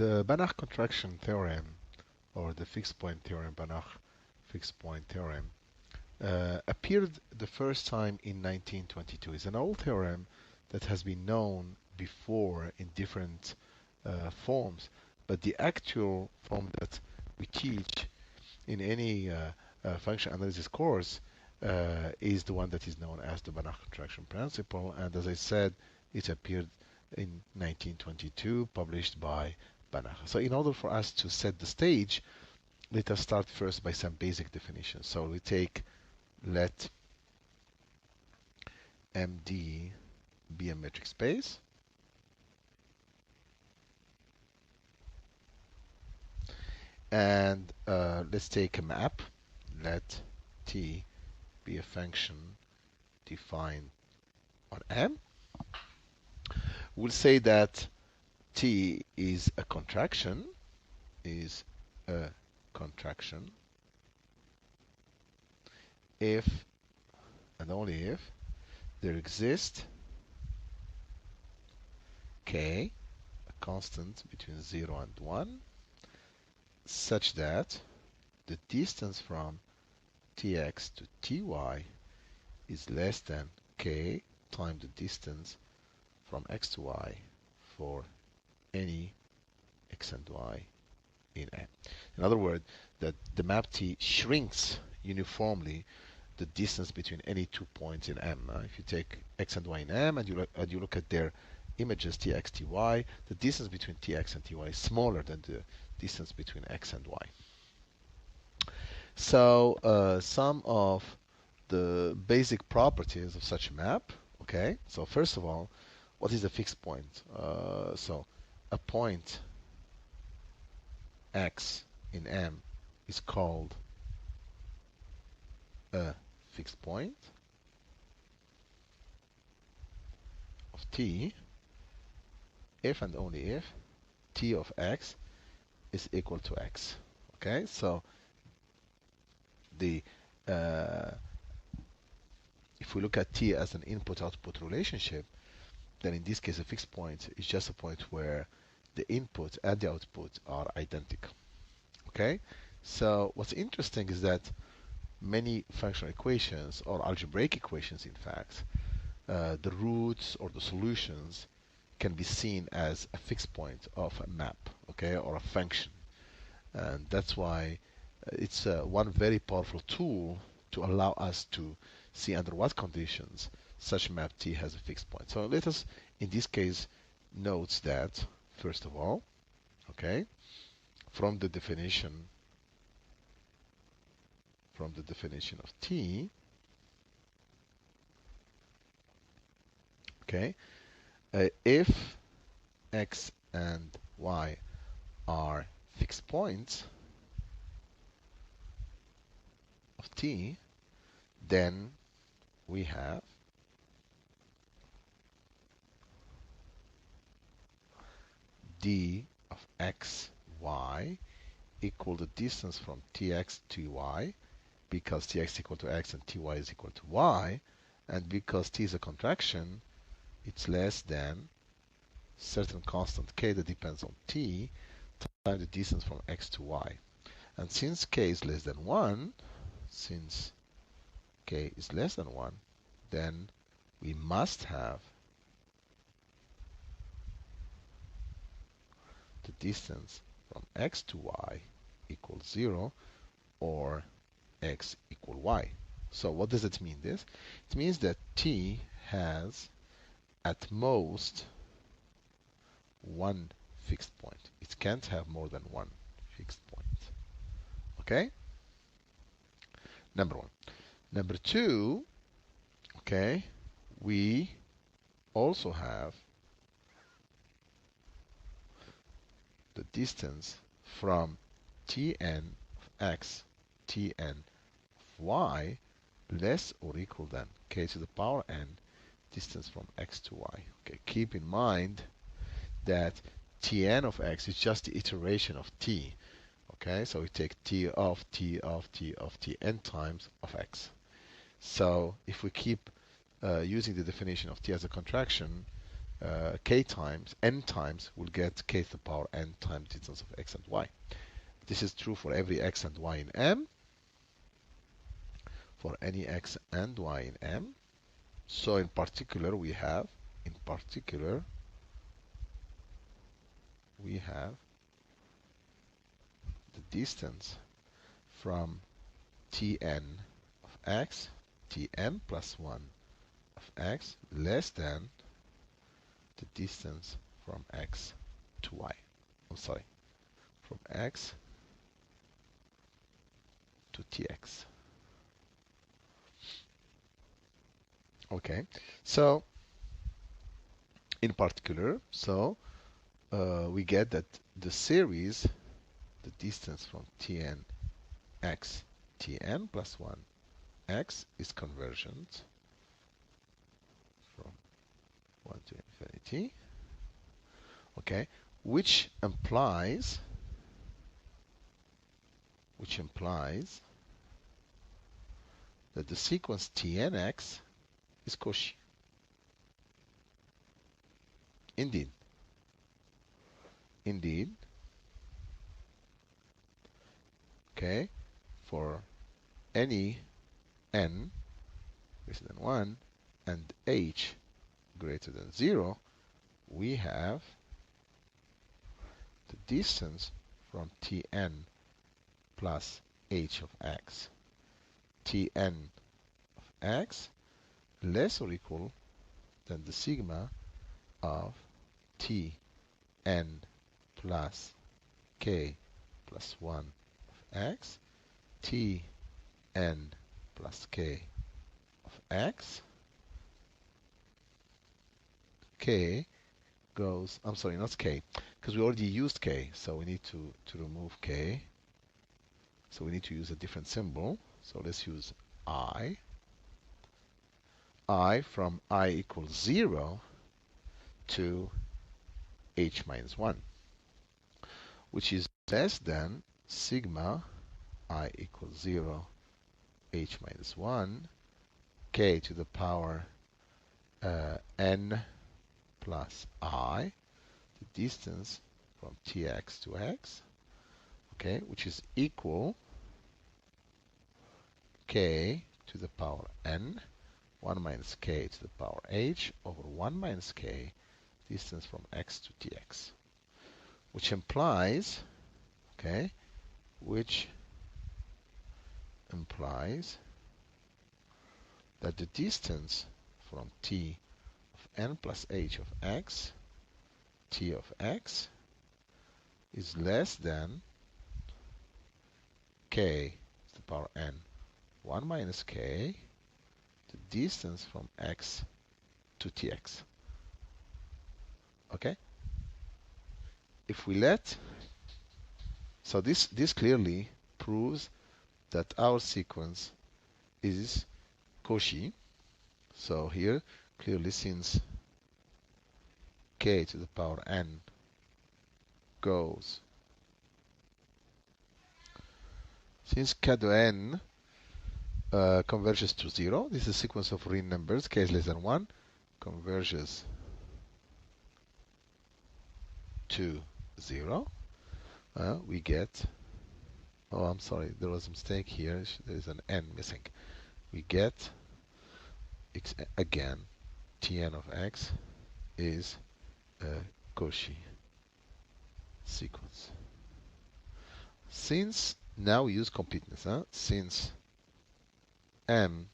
The Banach Contraction theorem, or the fixed point theorem, Banach fixed point theorem, appeared the first time in 1922. It's an old theorem that has been known before in different forms, but the actual form that we teach in any function analysis course is the one that is known as the Banach Contraction principle. And as I said, it appeared in 1922, published by Banach. So in order for us to set the stage, let us start first by some basic definitions. So we take let MD be a metric space. And let's take a map. Let T be a function defined on M. We'll say that T is a contraction, if and only if there exists K, a constant between 0 and 1, such that the distance from Tx to Ty is less than K times the distance from x to y for any x and y in M. In other words, that the map T shrinks uniformly the distance between any 2 points in M. If you take x and y in M and you look at their images Tx, Ty, the distance between Tx and Ty is smaller than the distance between x and y. So some of the basic properties of such a map. Okay, so first of all, what is a fixed point? So a point x in M is called a fixed point of T if and only if T of x is equal to x. Okay, so the if we look at T as an input-output relationship, then in this case a fixed point is just a point where the input and the output are identical. Okay, so what's interesting is that many functional equations, or algebraic equations in fact, the roots or the solutions can be seen as a fixed point of a map, okay, or a function. And that's why it's one very powerful tool to allow us to see under what conditions such map T has a fixed point. So let us, in this case, note that, first of all, okay, from the definition of T, okay, if x and y are fixed points of T, then we have d of x, y equal the distance from Tx to y, because Tx equal to x and Ty is equal to y, and because T is a contraction, it's less than certain constant k that depends on T times the distance from x to y. And since k is less than 1, then we must have the distance from x to y equals 0, or x equal y. So what does it mean this? It means that T has at most one fixed point. It can't have more than one fixed point. Okay? Number one. Number two, okay, we also have the distance from Tn of x, Tn of y less or equal than k to the power n distance from x to y. Okay, keep in mind that Tn of x is just the iteration of t. Okay, so we take t of t of t of t n times of x. So if we keep using the definition of T as a contraction, k times, n times, we'll get k to the power n times distance of x and y. This is true for every x and y in M, for any x and y in M. So in particular, we have the distance from Tn of x, Tn plus 1 of x, less than the distance from x to y. I'm sorry, from x to tx. Okay, so in particular, we get that the series, the distance from Tn x, Tn plus 1 x is convergent from 1 to infinity. Okay, which implies that the sequence Tnx is Cauchy. Indeed. Okay, for any n greater than 1 and h greater than 0, we have the distance from Tn plus h of x, Tn of x less or equal than the sigma of Tn plus k plus 1 of x, Tn plus k of x, k goes, I'm sorry, not k, because we already used k, so we need to remove k. So we need to use a different symbol. So let's use I. I from I equals 0 to h minus 1, which is less than sigma I equals 0, h minus 1, k to the power n plus I, the distance from tx to x, okay, which is equal k to the power n, 1 minus k to the power h over 1 minus k, distance from x to tx, which implies, okay, that the distance from t of n plus h of x, t of x, is less than k to the power n, 1 minus k, the distance from x to tx. Okay? If we let, so this clearly proves that our sequence is Cauchy. So here, clearly, since k to the power n goes, since k to n converges to 0, this is a sequence of real numbers, k is less than 1, converges to 0, we get, oh, I'm sorry, there was a mistake here, there is an n missing. We get, again, Tn of x is a Cauchy sequence. Since now we use completeness, since M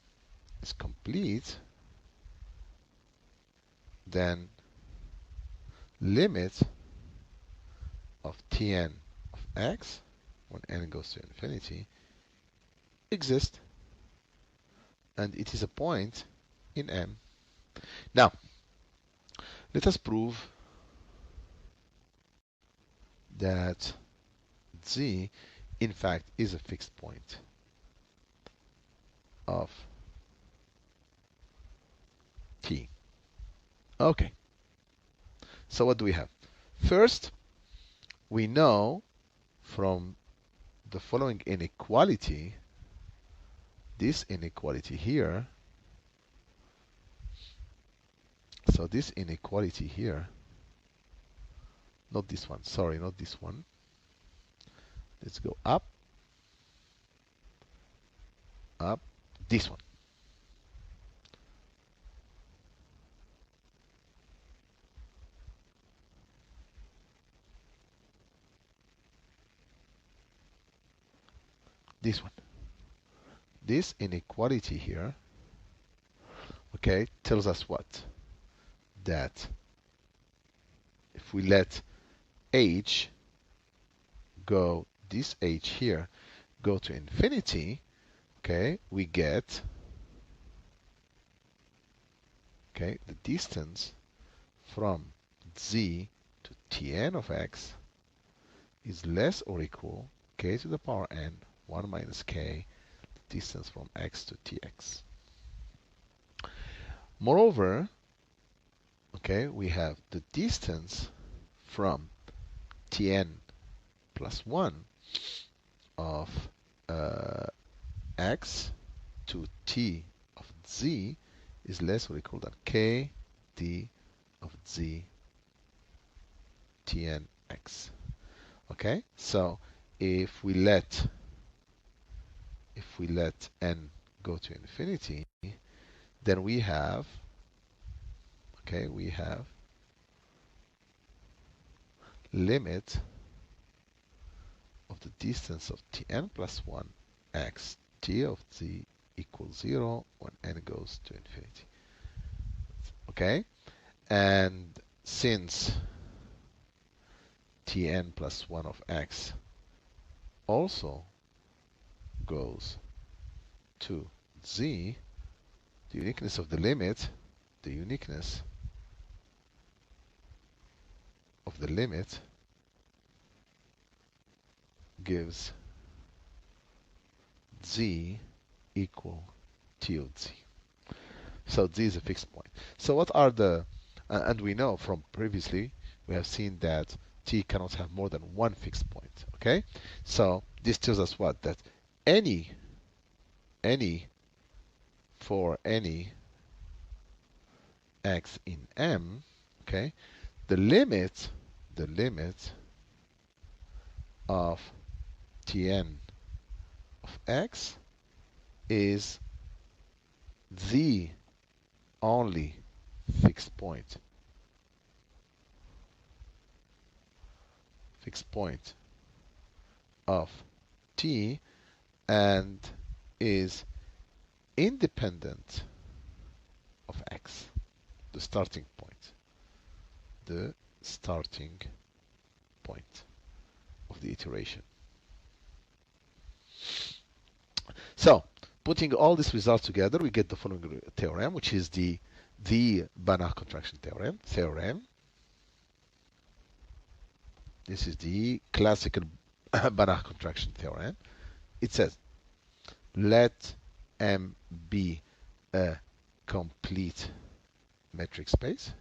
is complete, then limit of Tn of x, when n goes to infinity, exists, and it is a point in M. Now, let us prove that z, in fact, is a fixed point of t. Okay. So what do we have? First, we know from the following inequality, this inequality here, So this inequality here, not this one, sorry, not this one. Let's go up, up, this one. This one. This inequality here, okay, tells us what? That if we let h go, this h here, go to infinity, okay, we get, okay, the distance from z to Tn of x is less or equal k to the power n 1 minus k, the distance from x to Tx. Moreover, okay, we have the distance from Tn plus 1 of x to T of z is less or equal than k d of z Tn x. Okay, so if we let n go to infinity, then we have, okay, we have limit of the distance of Tn plus 1 x t of z equals 0 when n goes to infinity. Okay, and since Tn plus 1 of x also goes to z, the uniqueness of the limit, the uniqueness of the limit gives z equal t of z. So z is a fixed point. So what are the, and we know from previously, we have seen that t cannot have more than one fixed point. Okay, so this tells us what? That for any x in M, okay, the limit of Tn of x is the only fixed point of t, and is independent of x, the starting point of the iteration. So putting all these results together, we get the following theorem, which is the Banach Contraction theorem. This is the classical Banach Contraction theorem. It says, let M be a complete metric space.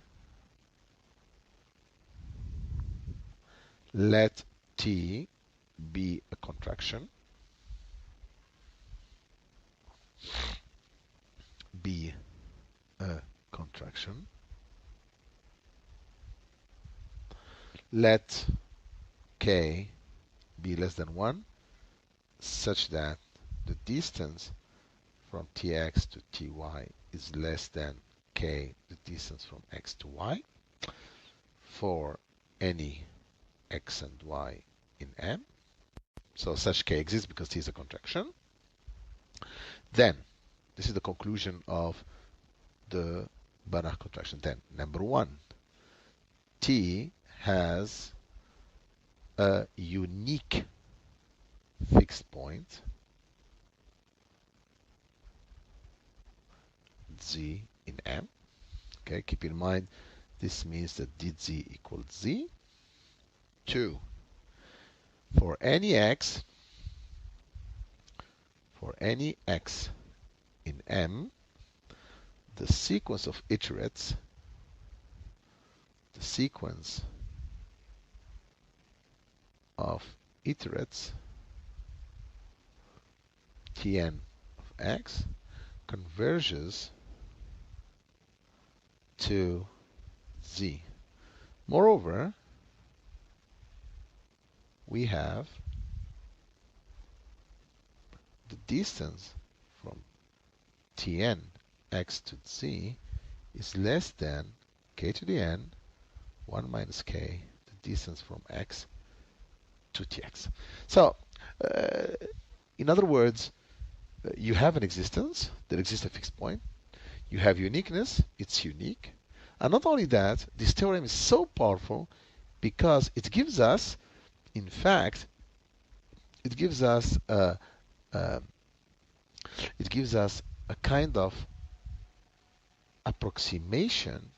Let T be a contraction. Be a contraction. Let K be less than 1, such that the distance from Tx to Ty is less than K, the distance from x to y, for any x and y in M. So such K exists because T is a contraction. Then, this is the conclusion of the Banach contraction. Then, number 1, T has a unique fixed point z in M. Okay, keep in mind this means that dz equals z. 2, for any x in M, the sequence of iterates, Tn of x converges to z. Moreover, we have the distance from Tn x to z is less than k to the n 1 minus k, the distance from x to tx. So, in other words, you have an existence, there exists a fixed point. You have uniqueness, it's unique. And not only that, this theorem is so powerful because it gives us, in fact, it gives us a, it gives us a kind of approximation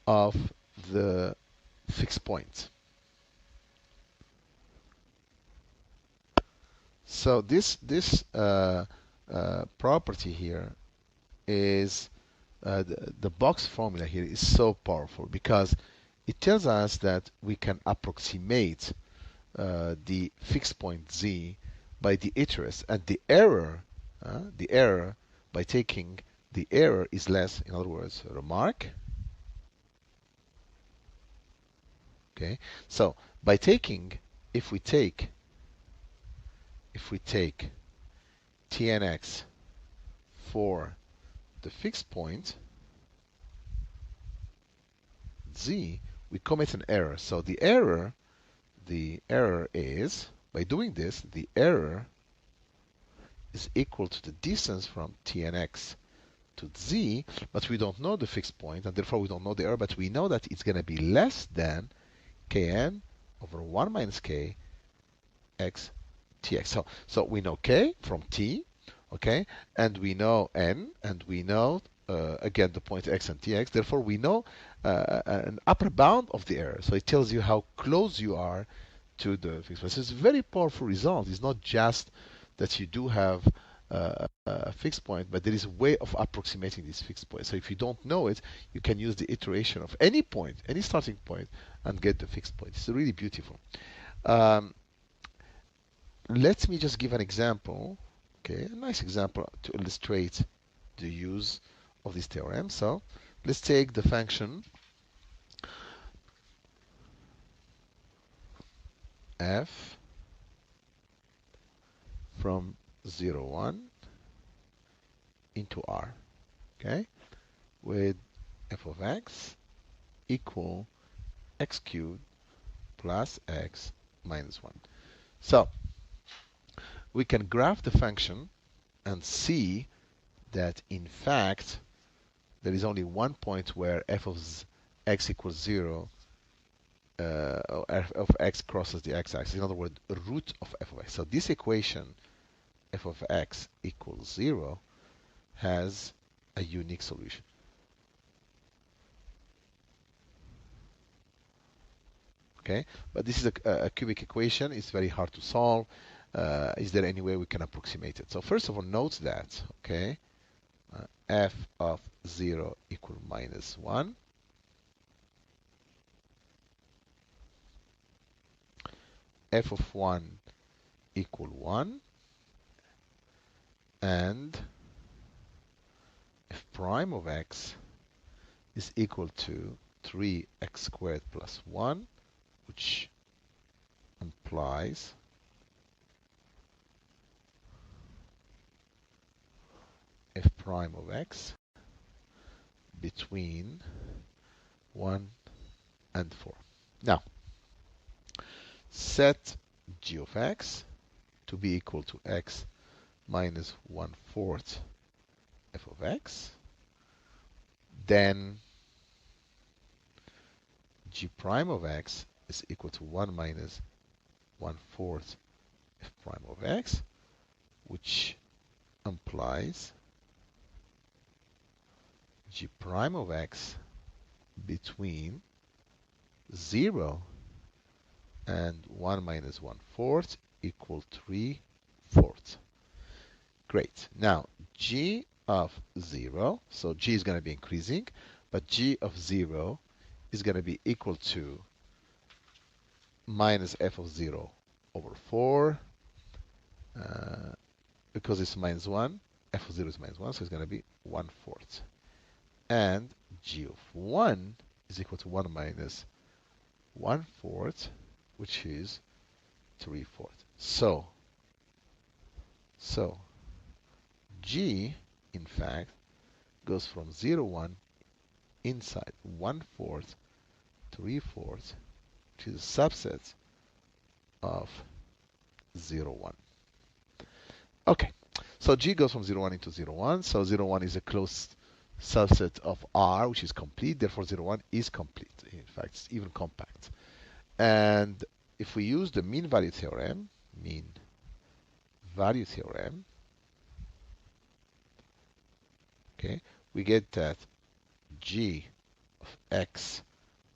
of the fixed point. So this property here is the box formula here is so powerful because it tells us that we can approximate the fixed point z by the iterus, and the error by taking the error is less. In other words, remark. Okay, so by taking, if we take tnx for the fixed point z, we commit an error. So the error is, by doing this, the error is equal to the distance from tnx to z, but we don't know the fixed point, and therefore we don't know the error, but we know that it's going to be less than kn over 1 minus k x tx. So we know k from t, okay, and we know n, and we know again the point x and tx. Therefore, we know an upper bound of the error. So it tells you how close you are to the fixed point. So it's a very powerful result. It's not just that you do have a fixed point, but there is a way of approximating this fixed point. So if you don't know it, you can use the iteration of any point, any starting point, and get the fixed point. It's really beautiful. Let me just give an example, okay, a nice example to illustrate the use of this theorem. So let's take the function f from 0, 1 into r, okay, with f of x equal x cubed plus x minus 1. So we can graph the function and see that in fact there is only one point where f of x equals 0, f of x crosses the x-axis. In other words, root of f of x. So this equation, f of x equals 0, has a unique solution. Okay, but this is a cubic equation. It's very hard to solve. Is there any way we can approximate it? So first of all, note that, okay, f of 0 equal minus 1. F of 1 equal 1. And f prime of x is equal to 3x squared plus 1, which implies f prime of x between 1 and 4. Now, set g of x to be equal to x minus 1/4 f of x. Then g prime of x is equal to 1 minus 1/4 f prime of x, which implies g prime of x between 0 and 1 minus 1/4 equal 3/4. Great. Now, g of 0, so g is going to be increasing, but g of 0 is going to be equal to minus f of 0 over 4, because it's minus 1, f of 0 is minus 1, so it's going to be 1/4. and g of 1 is equal to 1 minus 1/4, which is 3/4. So g, in fact, goes from 0, 1 inside 1/4, 3/4, which is a subset of 0, 1. Okay, so g goes from 0, 1 into 0, 1. So 0, 1 is a closed subset of R, which is complete. Therefore, 0, 1 is complete. In fact, it's even compact. And if we use the mean value theorem, okay, we get that g of x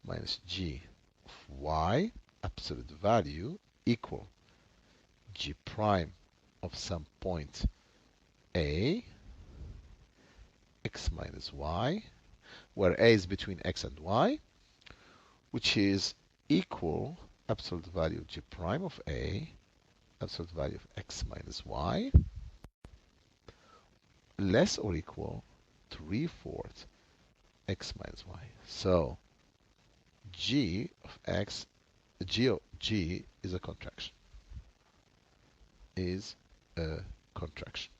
minus g of y, absolute value, equal g prime of some point a, x minus y, where a is between x and y, which is equal absolute value g prime of a, absolute value of x minus y, less or equal 3/4 x minus y. So g of x, g is a contraction. Is a contraction.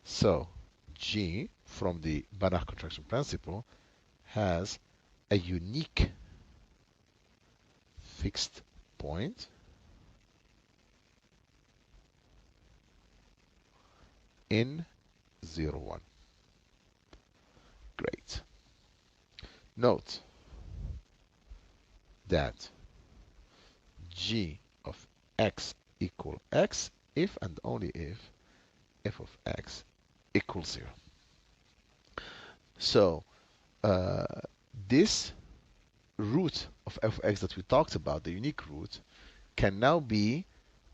So g from the Banach contraction principle has a unique fixed point in 0, 1. Great. Note that g of x equal x if and only if f of x equals 0. So this root of f of x that we talked about, the unique root, can now be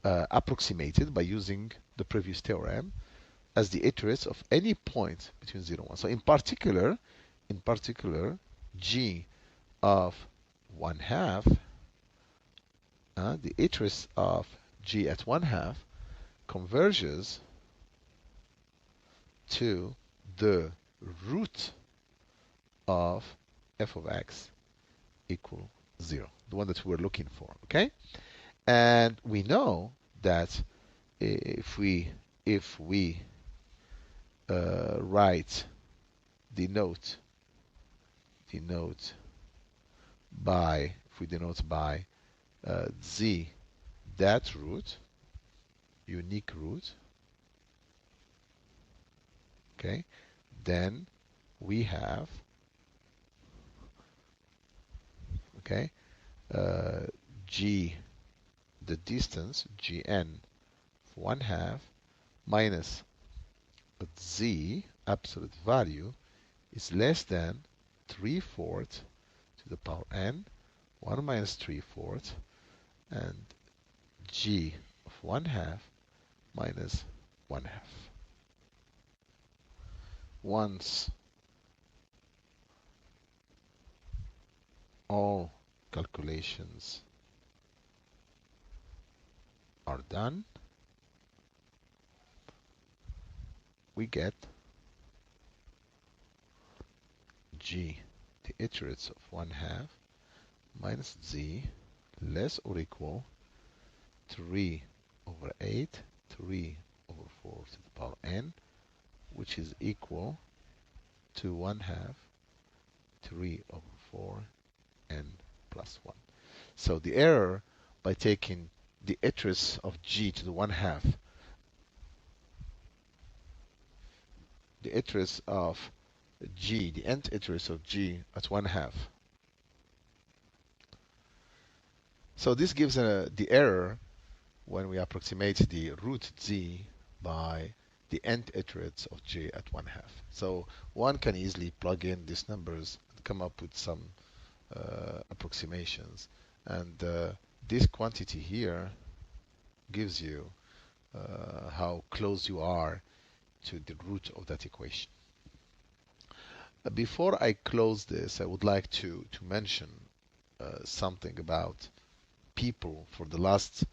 approximated by using the previous theorem as the iterates of any point between 0 and 1. So in particular, g of 1/2, the iterates of g at 1/2 converges to the root of f of x equal 0, the one that we're looking for, okay? And we know that if we write denote by, if we denote by z, that root, unique root, okay, then we have, okay, g, the distance, gn, 1/2 minus z, absolute value, is less than 3/4 to the power n, 1 minus 3/4, and g of 1/2 minus 1/2. Once all calculations are done, we get g, the iterates of 1/2, minus z, less or equal 3/8, 3/4 to the power n, which is equal to 1/2, 3/4 n plus 1. So the error by taking the iterates of g to the 1/2, the iterates of g, the nth iterates of g at 1/2. So this gives the error when we approximate the root z by the nth iterates of g at 1/2. So one can easily plug in these numbers and come up with some approximations. And this quantity here gives you how close you are to the root of that equation. Before I close this, I would like to mention something about people for the last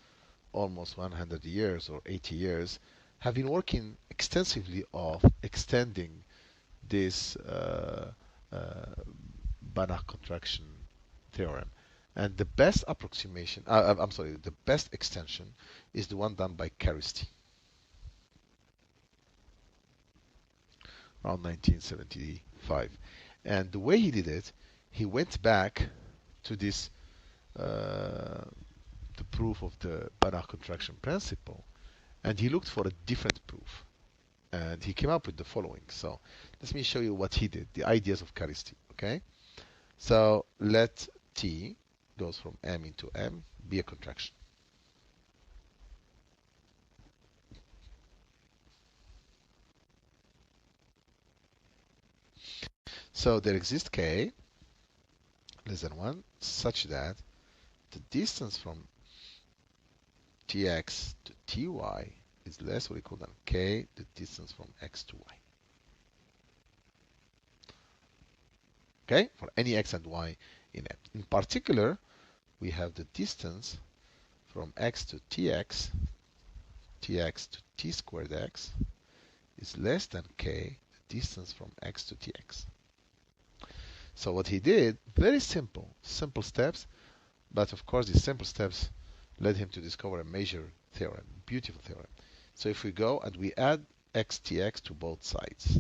almost 100 years or 80 years have been working extensively of extending this Banach contraction theorem. And the best approximation, I'm sorry, the best extension is the one done by Caristi around 1975. And the way he did it, he went back to this, the proof of the Banach contraction principle, and he looked for a different proof. And he came up with the following. So let me show you what he did, the ideas of Caristi. Okay? So let T goes from M into M be a contraction. So there exists K less than 1 such that the distance from Tx to Ty is less or equal than K, the distance from X to Y. Okay? For any X and Y in M. In particular, we have the distance from X to Tx, Tx to T squared X is less than K, the distance from X to Tx. So what he did, very simple steps, but of course these simple steps led him to discover a major theorem, beautiful theorem. So if we go and we add xtx to both sides,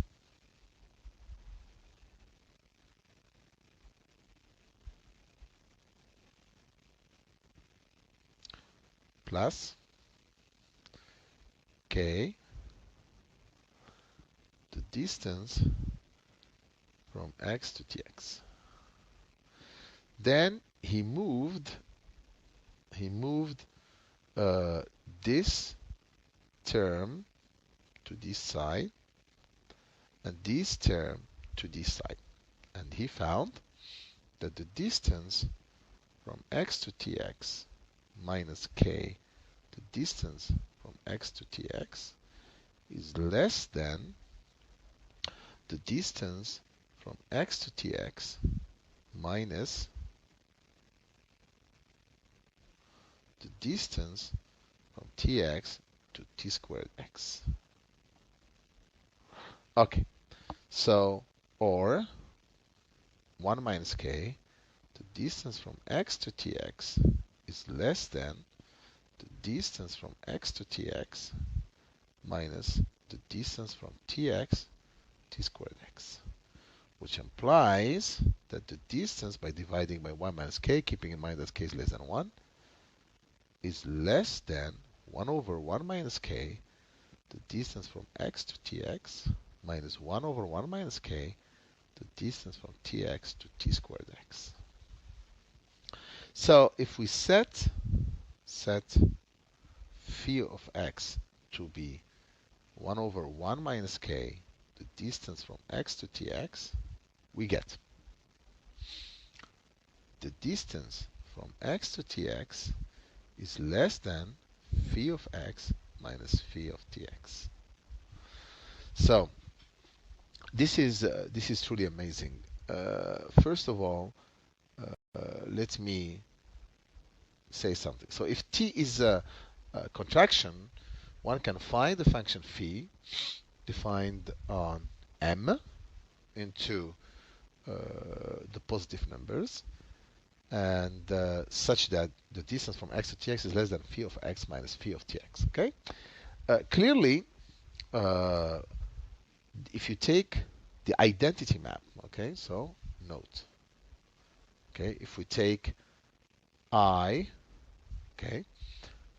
plus k, the distance from x to tx. Then he moved this term to this side and this term to this side, and he found that the distance from x to tx minus k, the distance from x to tx, is less than the distance from x to tx minus the distance from tx to t squared x. Okay, so, or 1 minus k, the distance from x to tx is less than the distance from x to tx minus the distance from tx t squared x, which implies that the distance by dividing by 1 minus k, keeping in mind that k is less than 1, is less than 1 over 1 minus k, the distance from x to tx, minus 1 over 1 minus k, the distance from tx to t squared x. So if we set phi of x to be 1 over 1 minus k, the distance from x to tx, we get the distance from x to tx is less than phi of x minus phi of tx. So this is truly amazing. First of all, let me say something. So if t is a contraction, one can find the function phi defined on m into the positive numbers, and such that the distance from x to tx is less than phi of x minus phi of tx. Okay. Clearly, if you take the identity map, okay, so note, okay, if we take I, okay,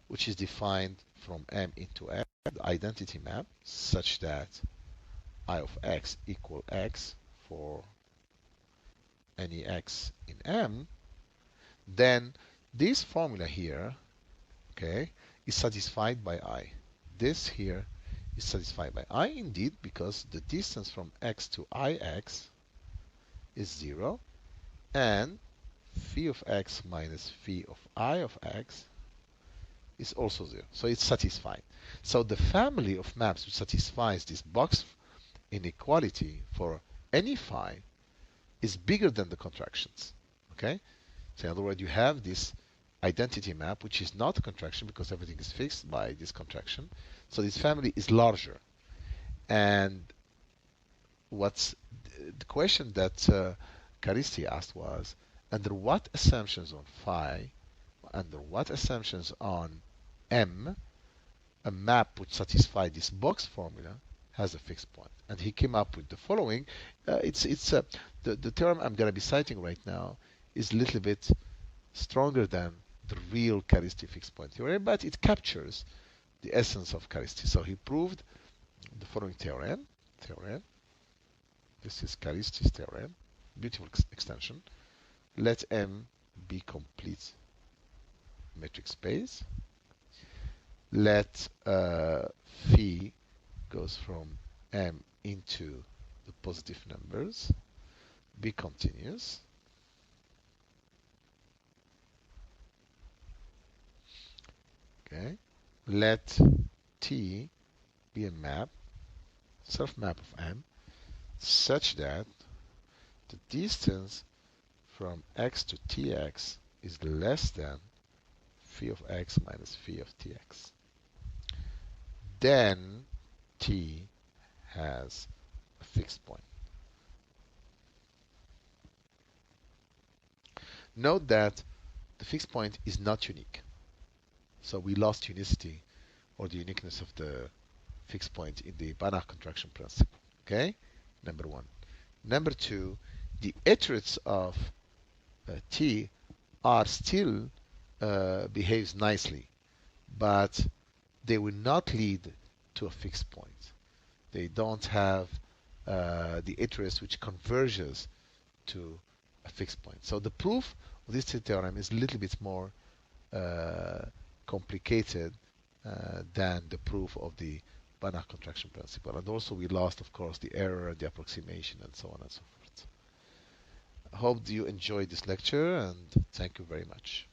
which is defined from m into m, the identity map, such that I of x equal x for any x in m, then this formula here, okay, is satisfied by I. This here is satisfied by I indeed, because the distance from x to ix is 0, and phi of x minus phi of I of x is also 0. So it's satisfied. So the family of maps which satisfies this box inequality for any phi is bigger than the contractions. Okay? So in other words, you have this identity map, which is not a contraction because everything is fixed by this contraction. So this family is larger. And what's the question that Caristi asked was, under what assumptions on phi, under what assumptions on M, a map which satisfies this box formula has a fixed point? And he came up with the following. The theorem I'm going to be citing right now is a little bit stronger than the real Caristi fixed point theorem, but it captures the essence of Caristi. So he proved the following theorem. This is Caristi's theorem. Beautiful extension. Let M be complete metric space. Let phi goes from M into the positive numbers. Be continuous. Okay. Let T be a map, self-map of M, such that the distance from x to tx is less than phi of x minus phi of tx. Then t has a fixed point. Note that the fixed point is not unique. So we lost unicity or the uniqueness of the fixed point in the Banach contraction principle. Okay? Number one. Number two, the iterates of t are still behaves nicely, but they will not lead to a fixed point. They don't have the iterates which converges to a fixed point. So the proof of this theorem is a little bit more complicated than the proof of the Banach contraction principle. And also we lost, of course, the error, the approximation, and so on and so forth. I hope you enjoyed this lecture, and thank you very much.